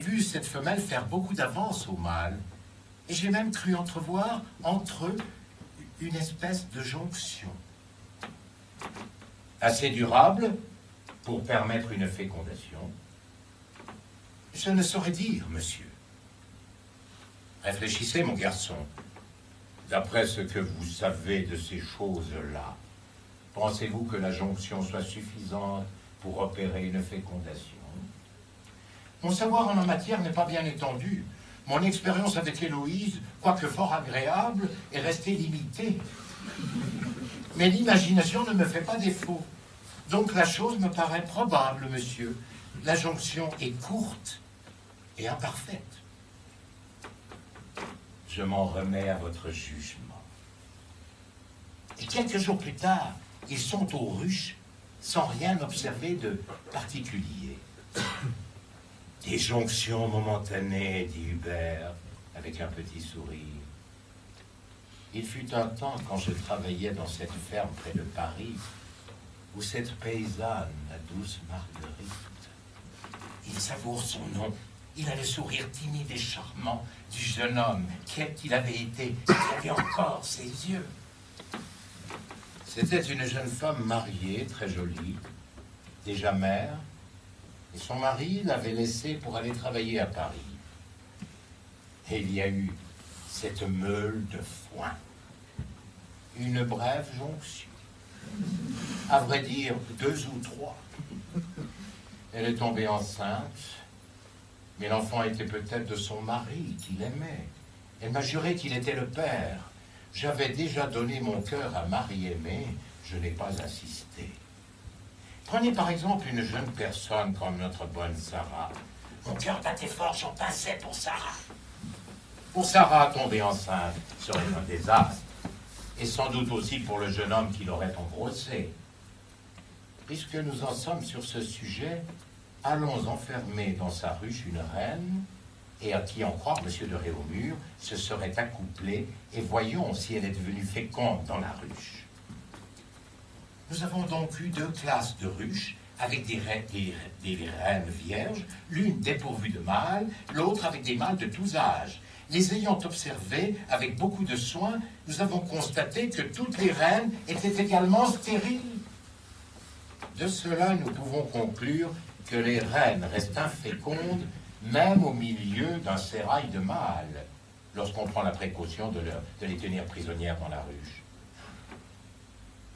vu cette femelle faire beaucoup d'avance au mâle. Et j'ai même cru entrevoir entre eux une espèce de jonction. Assez durable pour permettre une fécondation. Je ne saurais dire, monsieur. Réfléchissez, mon garçon. D'après ce que vous savez de ces choses-là, pensez-vous que la jonction soit suffisante pour opérer une fécondation? Mon savoir en la matière n'est pas bien étendu. Mon expérience avec Héloïse, quoique fort agréable, est restée limitée. Mais l'imagination ne me fait pas défaut. Donc la chose me paraît probable, monsieur. La jonction est courte et imparfaite. Je m'en remets à votre jugement. Et quelques jours plus tard, ils sont aux ruches sans rien observer de particulier. Des jonctions momentanées, dit Hubert, avec un petit sourire. Il fut un temps, quand je travaillais dans cette ferme près de Paris, où cette paysanne, la douce Marguerite, il savoure son nom, il a le sourire timide et charmant du jeune homme, quel qu'il avait été, qui avait encore ses yeux. C'était une jeune femme mariée, très jolie, déjà mère, et son mari l'avait laissée pour aller travailler à Paris. Et il y a eu cette meule de foin. Une brève jonction. À vrai dire, 2 ou 3. Elle est tombée enceinte, mais l'enfant était peut-être de son mari, qu'il aimait. Elle m'a juré qu'il était le père. J'avais déjà donné mon cœur à Marie aimée, je n'ai pas insisté. Prenez par exemple une jeune personne comme notre bonne Sarah. Mon cœur battait fort, j'en pinçais pour Sarah. Pour Sarah, tomber enceinte serait un désastre. Et sans doute aussi pour le jeune homme qui l'aurait engrossé. Puisque nous en sommes sur ce sujet, allons enfermer dans sa ruche une reine, et à qui en croire M. de Réaumur se serait accouplé, et voyons si elle est devenue féconde dans la ruche. Nous avons donc eu 2 classes de ruches, avec des reines vierges, l'une dépourvue de mâles, l'autre avec des mâles de tous âges. Les ayant observées avec beaucoup de soin, nous avons constaté que toutes les reines étaient également stériles. De cela, nous pouvons conclure que les reines restent infécondes, même au milieu d'un sérail de mâles, lorsqu'on prend la précaution de les tenir prisonnières dans la ruche.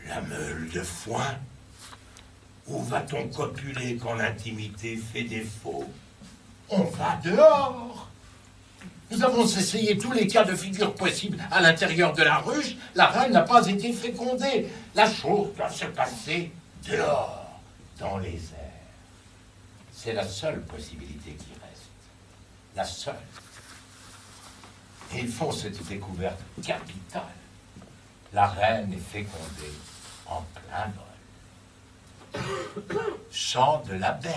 La meule de foin, où va-t-on copuler quand l'intimité fait défaut? On va dehors. Nous avons essayé tous les cas de figure possibles à l'intérieur de la ruche. La reine n'a pas été fécondée. La chose doit se passer dehors, dans les airs. C'est la seule possibilité qui reste. La seule. Et ils font cette découverte capitale. La reine est fécondée en plein vol. Chant de l'abeille.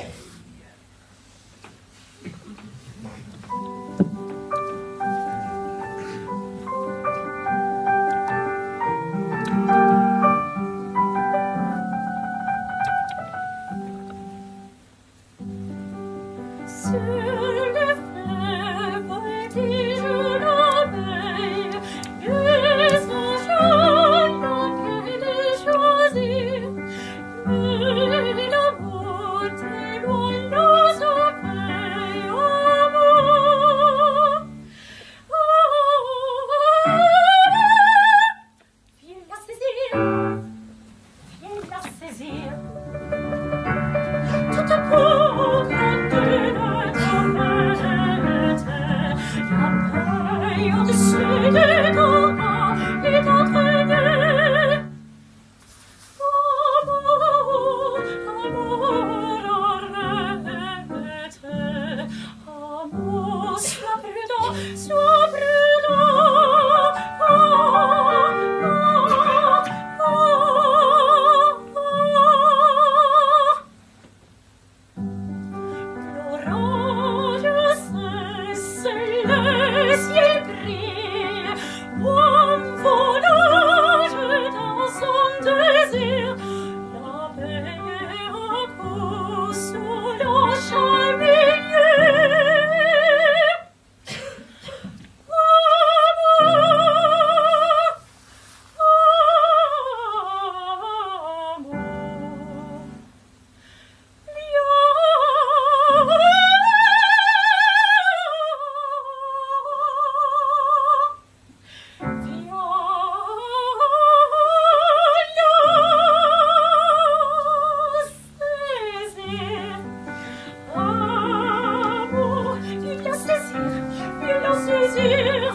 saisir.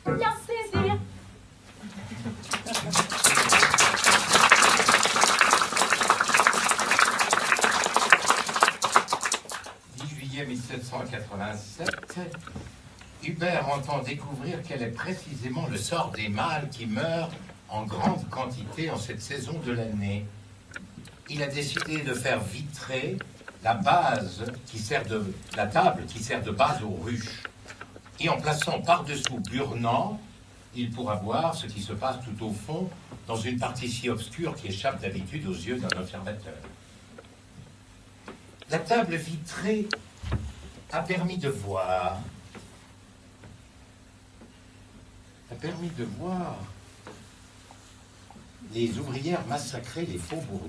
La saisir. 1787, Hubert entend découvrir quel est précisément le sort des mâles qui meurent en grande quantité en cette saison de l'année. Il a décidé de faire vitrer la base qui sert de la table qui sert de base aux ruches. Et en plaçant par-dessous Burnand, il pourra voir ce qui se passe tout au fond dans une partie si obscure qui échappe d'habitude aux yeux d'un observateur. La table vitrée a permis de voir les ouvrières massacrer les faux-bourdons.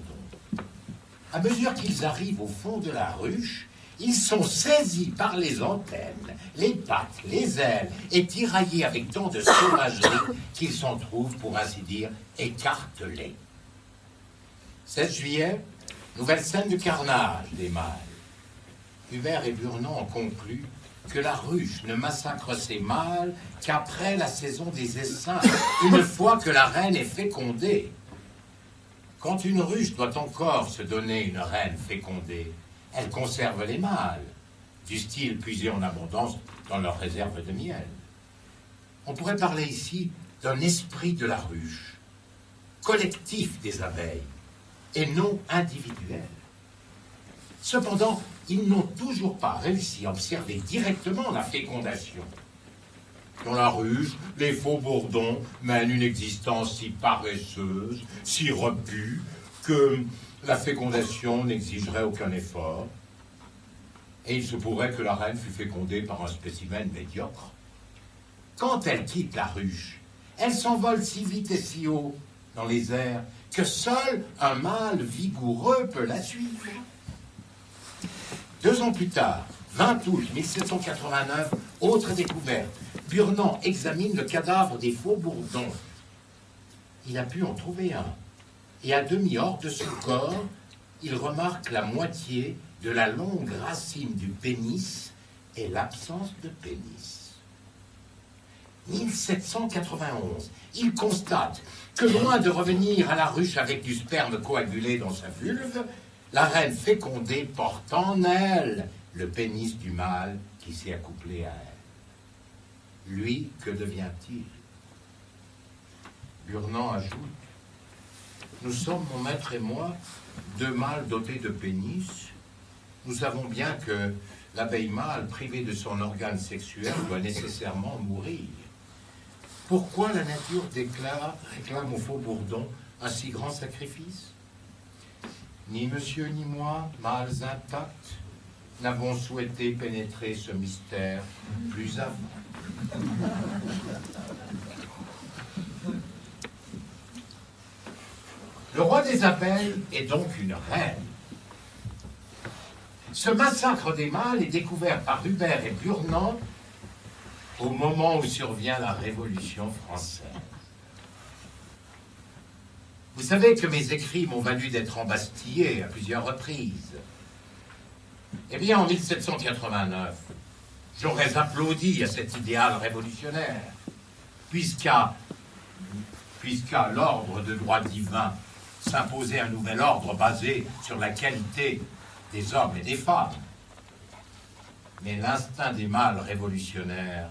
À mesure qu'ils arrivent au fond de la ruche, ils sont saisis par les antennes, les pattes, les ailes, et tiraillés avec tant de sauvagerie qu'ils s'en trouvent, pour ainsi dire, écartelés. 16 juillet, nouvelle scène du carnage des mâles. Hubert et Burnand ont conclu que la ruche ne massacre ses mâles qu'après la saison des essaims, une fois que la reine est fécondée. Quand une ruche doit encore se donner une reine fécondée, elle conserve les mâles, du style puisé en abondance dans leur réserve de miel. On pourrait parler ici d'un esprit de la ruche, collectif des abeilles, et non individuel. Cependant, ils n'ont toujours pas réussi à observer directement la fécondation. Dans la ruche, les faux-bourdons mènent une existence si paresseuse, si repue, que la fécondation n'exigerait aucun effort. Et il se pourrait que la reine fût fécondée par un spécimen médiocre. Quand elle quitte la ruche, elle s'envole si vite et si haut dans les airs que seul un mâle vigoureux peut la suivre. 2 ans plus tard, 20 août 1789, autre découverte. Burnand examine le cadavre des faux-bourdons. Il a pu en trouver un. Et à demi hors de son corps, il remarque la moitié de la longue racine du pénis et l'absence de pénis. 1791, il constate que loin de revenir à la ruche avec du sperme coagulé dans sa vulve, la reine fécondée porte en elle le pénis du mâle qui s'est accouplé à elle. Lui, que devient-il? Burnand ajoute: nous sommes, mon maître et moi, 2 mâles dotés de pénis. Nous savons bien que l'abeille mâle, privée de son organe sexuel, doit nécessairement mourir. Pourquoi la nature réclame au faux-bourdon un si grand sacrifice? Ni monsieur ni moi, mâles intacts, n'avons souhaité pénétrer ce mystère plus avant. Le roi des abeilles est donc une reine. Ce massacre des mâles est découvert par Hubert et Burnand au moment où survient la Révolution française. Vous savez que mes écrits m'ont valu d'être embastillé à plusieurs reprises. Eh bien, en 1789, j'aurais applaudi à cet idéal révolutionnaire, puisqu'à l'ordre de droit divin s'imposait un nouvel ordre basé sur la qualité des hommes et des femmes. Mais l'instinct des mâles révolutionnaires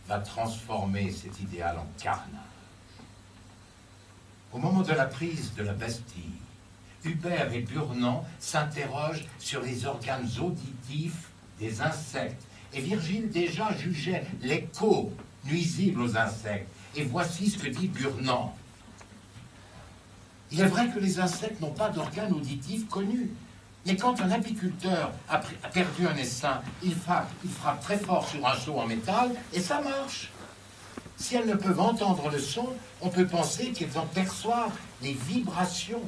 va transformer cet idéal en carnage. Au moment de la prise de la Bastille, Hubert et Burnand s'interrogent sur les organes auditifs des insectes. Et Virgile déjà jugeait l'écho nuisible aux insectes. Et voici ce que dit Burnand. Il est vrai que les insectes n'ont pas d'organes auditifs connus. Mais quand un apiculteur a perdu un essaim, il frappe très fort sur un seau en métal et ça marche. Si elles ne peuvent entendre le son, on peut penser qu'elles en perçoivent les vibrations.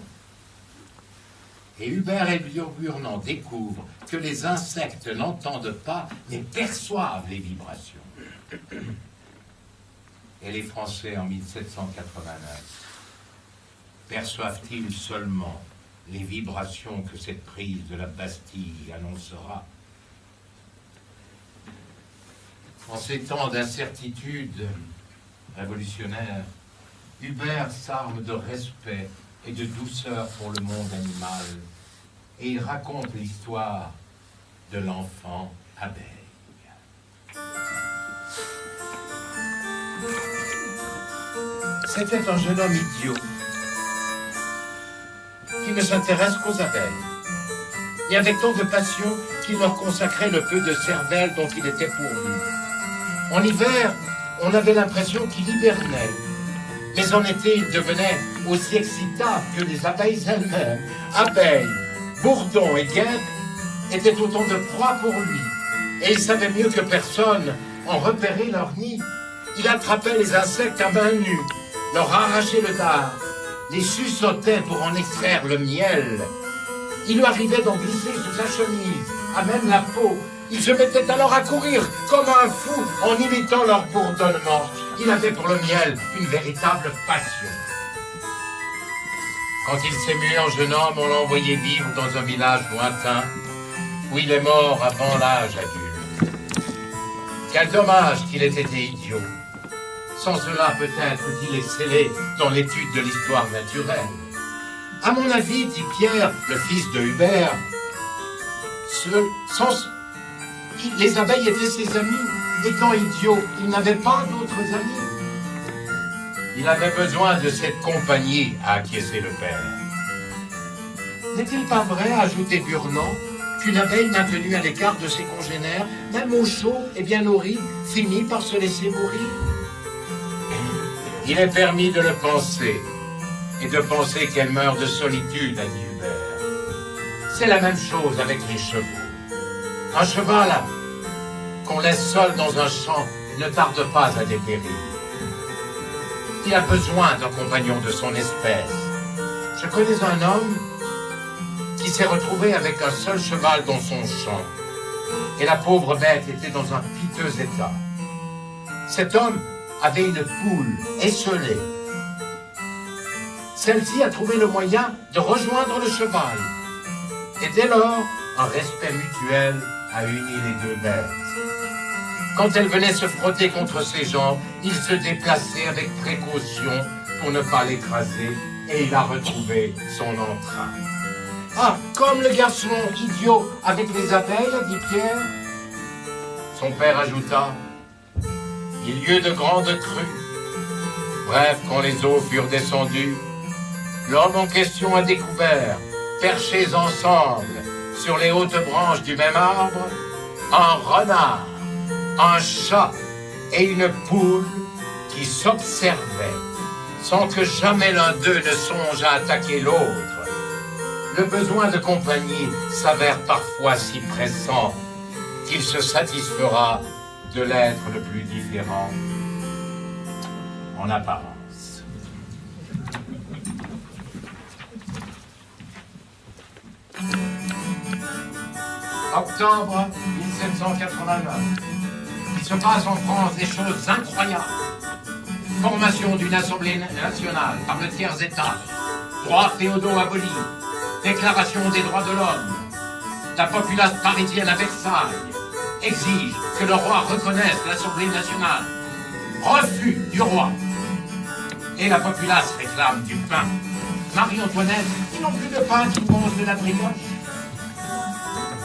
Et Hubert et Burnand découvrent que les insectes n'entendent pas, mais perçoivent les vibrations. Et les Français, en 1789, perçoivent-ils seulement les vibrations que cette prise de la Bastille annoncera. En ces temps d'incertitude révolutionnaire, Hubert s'arme de respect et de douceur pour le monde animal, et il raconte l'histoire de l'enfant abeille. C'était un jeune homme idiot qui ne s'intéresse qu'aux abeilles, et avec tant de passion qu'il leur consacrait le peu de cervelle dont il était pourvu. En hiver, on avait l'impression qu'il hibernait, mais en été, il devenait aussi excitable que les abeilles elles-mêmes. Abeilles, bourdons et guêpes étaient autant de proies pour lui, et il savait mieux que personne en repérer leur nid. Il attrapait les insectes à main nue, leur arrachait le dard, les suçotait pour en extraire le miel. Il lui arrivait d'en glisser sous sa chemise, à même la peau. Il se mettait alors à courir comme un fou en imitant leur bourdonnement. Il avait pour le miel une véritable passion. Quand il s'est mué en jeune homme, on l'a envoyé vivre dans un village lointain où il est mort avant l'âge adulte. Quel dommage qu'il ait été idiot. Sans cela, peut-être eût-il excellé dans l'étude de l'histoire naturelle. À mon avis, dit Pierre, le fils de Hubert, les abeilles étaient ses amis. Étant idiot, il n'avait pas d'autres amis. Il avait besoin de cette compagnie, a acquiescé le père. N'est-il pas vrai, ajoutait Burnand, qu'une abeille maintenue à l'écart de ses congénères, même au chaud et bien nourrie, finit par se laisser mourir? Il est permis de le penser, et de penser qu'elle meurt de solitude, a dit Hubert. C'est la même chose avec les chevaux. Un cheval qu'on laisse seul dans un champ ne tarde pas à dépérir. Il a besoin d'un compagnon de son espèce. Je connais un homme qui s'est retrouvé avec un seul cheval dans son champ, et la pauvre bête était dans un piteux état. Cet homme avait une poule esseulée. Celle-ci a trouvé le moyen de rejoindre le cheval. Et dès lors, un respect mutuel a uni les deux bêtes. Quand elle venait se frotter contre ses jambes, il se déplaçait avec précaution pour ne pas l'écraser, et il a retrouvé son entrain. Ah, comme le garçon idiot avec les abeilles, a dit Pierre. Son père ajouta, il y eut de grandes crues. Bref, quand les eaux furent descendues, l'homme en question a découvert, perchés ensemble sur les hautes branches du même arbre, un renard, un chat et une poule qui s'observaient sans que jamais l'un d'eux ne songe à attaquer l'autre. Le besoin de compagnie s'avère parfois si pressant qu'il se satisfera de l'être le plus différent en apparence. Octobre 1789. Il se passe en France des choses incroyables. Formation d'une Assemblée nationale par le tiers-État, droits féodaux abolis, déclaration des droits de l'homme. La populace parisienne à Versailles exige que le roi reconnaisse l'Assemblée nationale. Refus du roi. Et la populace réclame du pain. Marie-Antoinette, ils n'ont plus de pain qui mange de la brioche.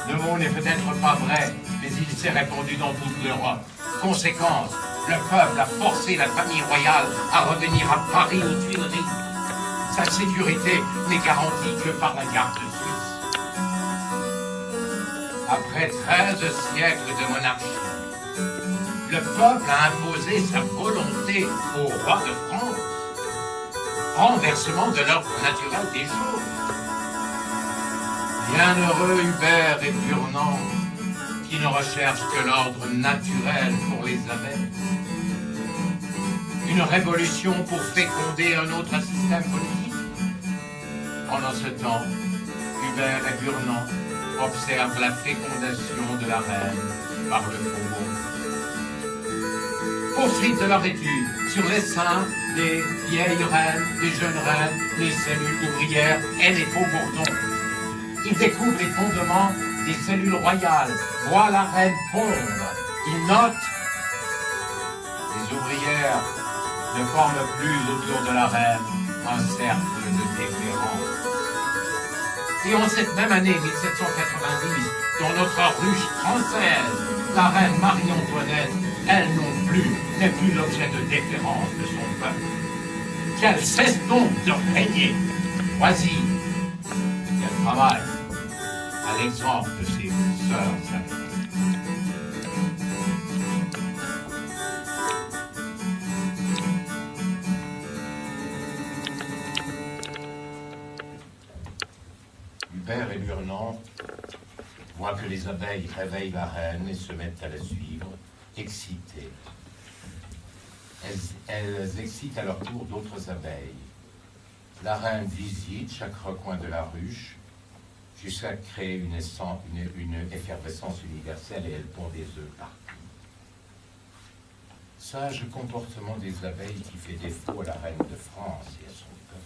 Le mot n'est peut-être pas vrai, mais il s'est répandu dans toute l'Europe. Conséquence, le peuple a forcé la famille royale à revenir à Paris aux Tuileries. Sa sécurité n'est garantie que par la garde suisse. Après 13 siècles de monarchie, le peuple a imposé sa volonté au roi de France. Renversement de l'ordre naturel des choses. Bienheureux Hubert et Burnand, qui ne recherchent que l'ordre naturel pour les abeilles. Une révolution pour féconder un autre système politique. Pendant ce temps, Hubert et Burnand observent la fécondation de la reine par le faubourg. Poursuite de leur étude sur l'essaim les vieilles reines, les jeunes reines, les cellules ouvrières et les faux bourdons. Il découvre les fondements des cellules royales, voit la reine pondre. Il note les ouvrières ne forment plus autour de la reine un cercle de déférence. Et en cette même année 1790, dans notre ruche française, la reine Marie-Antoinette, elle non plus, n'est plus l'objet de déférence de son peuple. Qu'elle cesse donc de régner, choisie, qu'elle travaille à l'exemple de ses sœurs sacrées. Hubert et Burnand voient que les abeilles réveillent la reine et se mettent à la suivre, excitées. Elles excitent à leur tour d'autres abeilles. La reine visite chaque recoin de la ruche jusqu'à créer une effervescence universelle et elle pond des œufs partout. Sage comportement des abeilles qui fait défaut à la reine de France et à son peuple.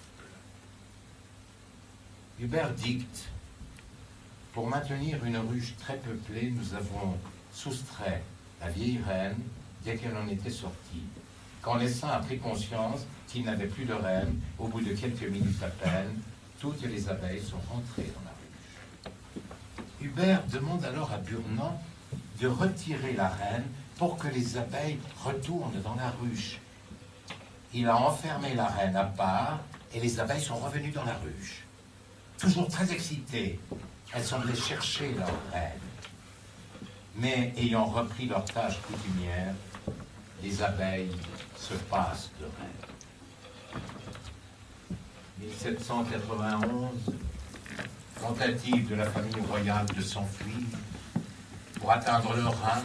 Hubert dicte: pour maintenir une ruche très peuplée, nous avons soustrait la vieille reine dès qu'elle en était sortie. Quand l'essaim a pris conscience qu'il n'avait plus de reine, au bout de quelques minutes à peine, toutes les abeilles sont rentrées dans la ruche. Hubert demande alors à Burnand de retirer la reine pour que les abeilles retournent dans la ruche. Il a enfermé la reine à part et les abeilles sont revenues dans la ruche. Toujours très excitées, elles semblaient chercher leur reine. Mais ayant repris leur tâche coutumière, les abeilles se passent de reine. 1791, tentative de la famille royale de s'enfuir pour atteindre le Rhin,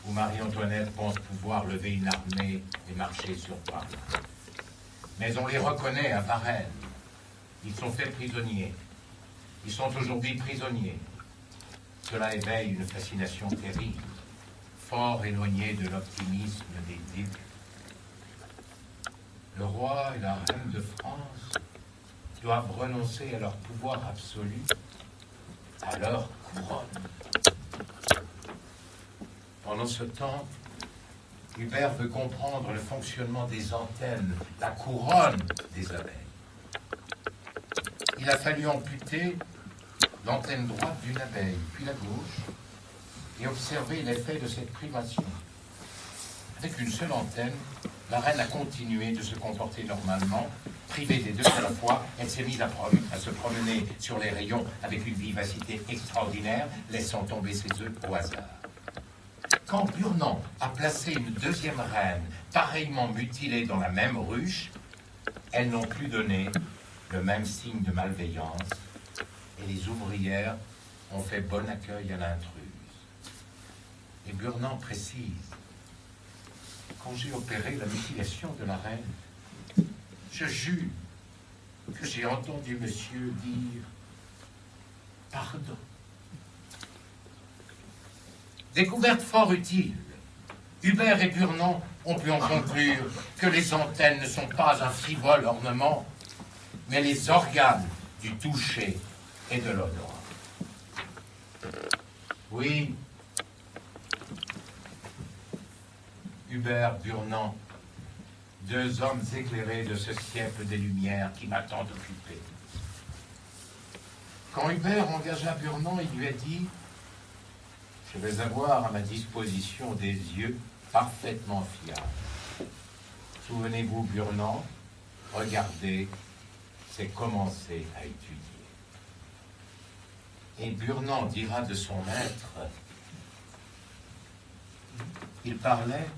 où Marie-Antoinette pense pouvoir lever une armée et marcher sur Paris. Mais on les reconnaît à Varennes. Ils sont faits prisonniers. Ils sont aujourd'hui prisonniers. Cela éveille une fascination terrible, fort éloignée de l'optimisme des débuts. Le roi et la reine de France doivent renoncer à leur pouvoir absolu, à leur couronne. Pendant ce temps, Hubert veut comprendre le fonctionnement des antennes, la couronne des abeilles. Il a fallu amputer l'antenne droite d'une abeille, puis la gauche, et observer l'effet de cette privation. Avec une seule antenne, la reine a continué de se comporter normalement. Privée des deux à la fois, elle s'est mise à se promener sur les rayons avec une vivacité extraordinaire, laissant tomber ses œufs au hasard. Quand Burnand a placé une deuxième reine pareillement mutilée dans la même ruche, elles n'ont plus donné le même signe de malveillance et les ouvrières ont fait bon accueil à l'intruse. Et Burnand précise: quand j'ai opéré la mutilation de la reine, je jure que j'ai entendu monsieur dire pardon. Découverte fort utile, Hubert et Burnand ont pu en conclure que les antennes ne sont pas un frivole ornement, mais les organes du toucher et de l'odorat. Oui, Hubert, Burnand, deux hommes éclairés de ce siècle des Lumières qui m'a tant occupé. Quand Hubert engagea Burnand, il lui a dit: je vais avoir à ma disposition des yeux parfaitement fiables. Souvenez-vous, Burnand, regardez, c'est commencer à étudier. Et Burnand dira de son maître: il parlait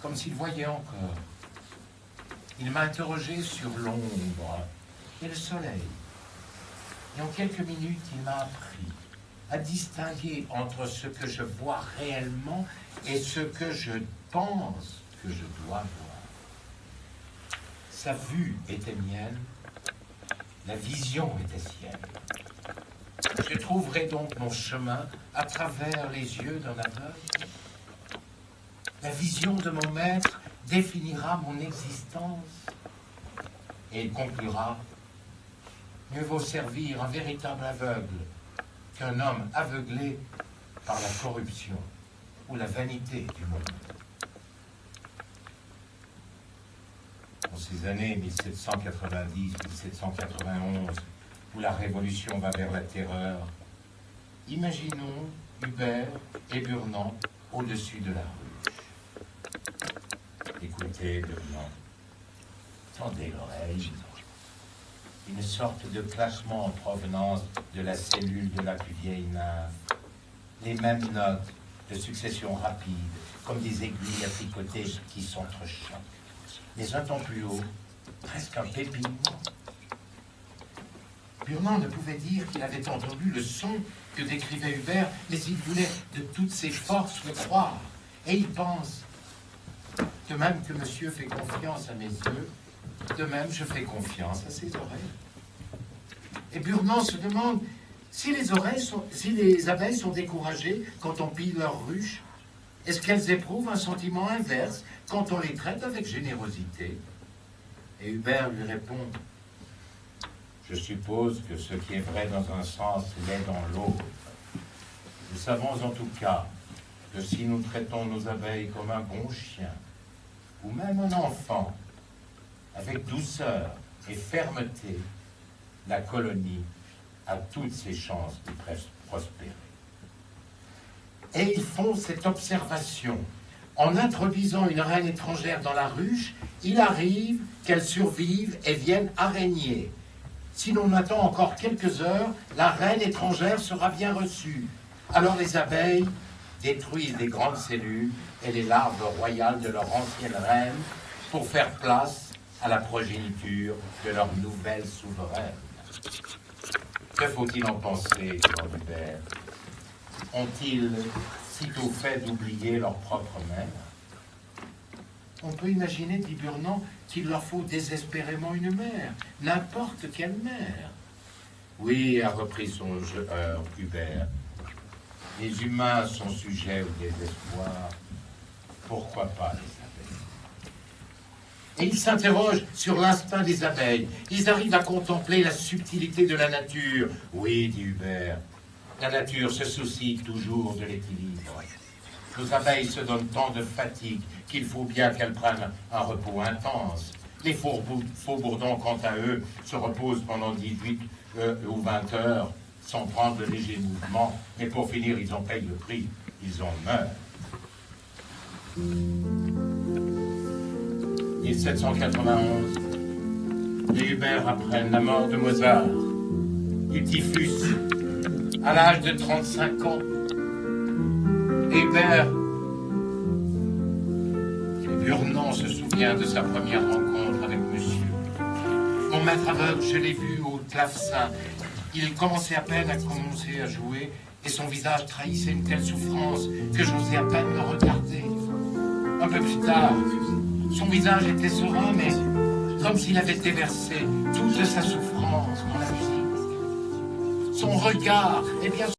comme s'il voyait encore. Il m'a interrogé sur l'ombre et le soleil. Et en quelques minutes, il m'a appris à distinguer entre ce que je vois réellement et ce que je pense que je dois voir. Sa vue était mienne, la vision était sienne. Je trouverai donc mon chemin à travers les yeux d'un aveugle. La vision de mon maître définira mon existence. Et il conclura: mieux vaut servir un véritable aveugle qu'un homme aveuglé par la corruption ou la vanité du monde. En ces années 1790-1791, où la Révolution va vers la terreur, imaginons Hubert et Burnand au-dessus de la ruche. Écoutez, Burnand, tendez l'oreille. Une sorte de classement en provenance de la cellule de la plus vieille nymphe. Les mêmes notes de succession rapide, comme des aiguilles à tricoter qui s'entrechoquent. Mais un ton plus haut, presque un pépilement. Burnand ne pouvait dire qu'il avait entendu le son que décrivait Hubert, mais il voulait de toutes ses forces le croire. Et il pense, de même que monsieur fait confiance à mes yeux, de même je fais confiance à ses oreilles. Et Burnand se demande si les abeilles sont découragées quand on pille leur ruche. Est-ce qu'elles éprouvent un sentiment inverse quand on les traite avec générosité? Et Hubert lui répond: je suppose que ce qui est vrai dans un sens l'est dans l'autre. Nous savons en tout cas que si nous traitons nos abeilles comme un bon chien, ou même un enfant, avec douceur et fermeté, la colonie a toutes ses chances de prospérer. Et ils font cette observation. En introduisant une reine étrangère dans la ruche, il arrive qu'elle survive et vienne à régner. Si l'on attend encore quelques heures, la reine étrangère sera bien reçue. Alors les abeilles détruisent les grandes cellules et les larves royales de leur ancienne reine pour faire place à la progéniture de leur nouvelle souveraine. Que faut-il en penser, Jean Hubert? Ont-ils sitôt fait d'oublier leur propre mère? On peut imaginer, dit Burnand, qu'il leur faut désespérément une mère, n'importe quelle mère. Oui, a repris son Hubert, les humains sont sujets au désespoir, pourquoi pas les abeilles? Et il s'interroge sur l'instinct des abeilles. Ils arrivent à contempler la subtilité de la nature. Oui, dit Hubert, la nature se soucie toujours de l'équilibre. Nos abeilles se donnent tant de fatigue qu'il faut bien qu'elles prennent un repos intense. Les faux-bourdons, quant à eux, se reposent pendant 18 ou 20 heures sans prendre de légers mouvements, mais pour finir, ils en payent le prix, ils en meurent. 1791, les Hubert apprennent la mort de Mozart, du typhus, à l'âge de 35 ans. Hubert et Burnand se souvient de sa première rencontre avec monsieur. Mon maître aveugle, je l'ai vu au clavecin. Il commençait à peine à commencer à jouer et son visage trahissait une telle souffrance que j'osais à peine le regarder. Un peu plus tard, son visage était serein, mais comme s'il avait déversé toute sa souffrance dans la musique. Son regard, eh bien,